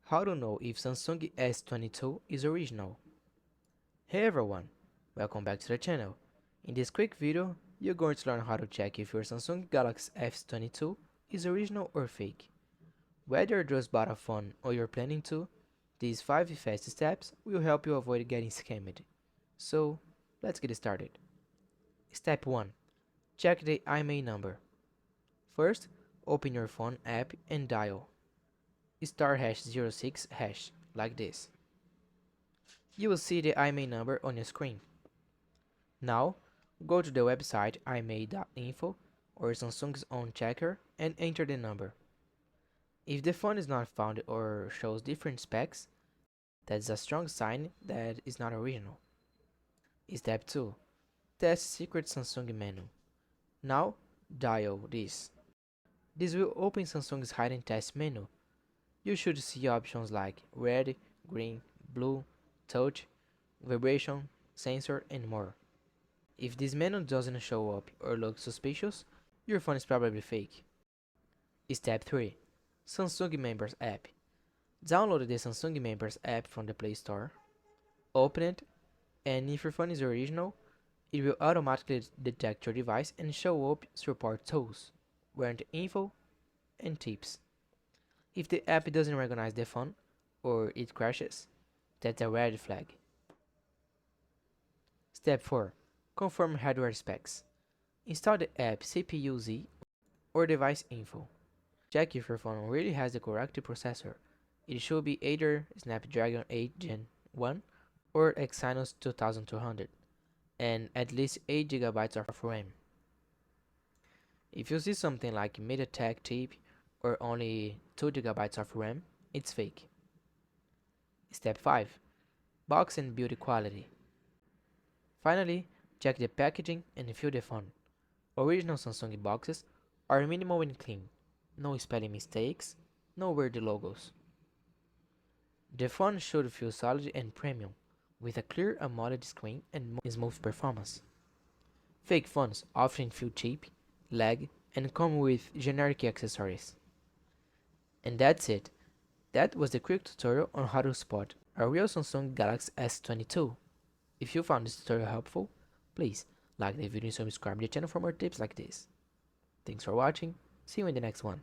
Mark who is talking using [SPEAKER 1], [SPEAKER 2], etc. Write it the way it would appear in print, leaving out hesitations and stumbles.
[SPEAKER 1] How to know if Samsung S22 is original? Hey everyone, welcome back to the channel. In this quick video, you're going to learn how to check if your Samsung Galaxy S22 is original or fake. Whether you just bought a phone or you're planning to, these 5 fast steps will help you avoid getting scammed. So, let's get started. Step 1. Check the IMEI number. First, open your phone app and dial *#06# like this. You will see the IMEI number on your screen. Now, go to the website imei.info or Samsung's own checker and enter the number. If the phone is not found or shows different specs, that's a strong sign that it's not original. Step 2. Test secret Samsung menu. Now, dial this. This will open Samsung's hidden test menu. You should see options like red, green, blue, touch, vibration, sensor, and more. If this menu doesn't show up or looks suspicious, your phone is probably fake. Step 3. Samsung Members app. Download the Samsung Members app from the Play Store. Open it, and if your phone is original, it will automatically detect your device and show up support tools, warrant info, and tips. If the app doesn't recognize the phone, or it crashes, that's a red flag. Step 4. Confirm hardware specs. Install the app CPU-Z or device info. Check if your phone really has the correct processor. It should be either Snapdragon 8 Gen 1 or Exynos 2200 and at least 8 GB of RAM. If you see something like MediaTek chip or only 2 GB of RAM, it's fake. Step 5. Box and build quality. Finally, check the packaging and feel the phone. Original Samsung boxes are minimal and clean. No spelling mistakes, no weird logos. The phone should feel solid and premium, with a clear AMOLED screen and smooth performance. Fake phones often feel cheap, lag, and come with generic accessories. And that's it. That was the quick tutorial on how to spot a real Samsung Galaxy S22. If you found this tutorial helpful, please like the video and subscribe to the channel for more tips like this. Thanks for watching, see you in the next one.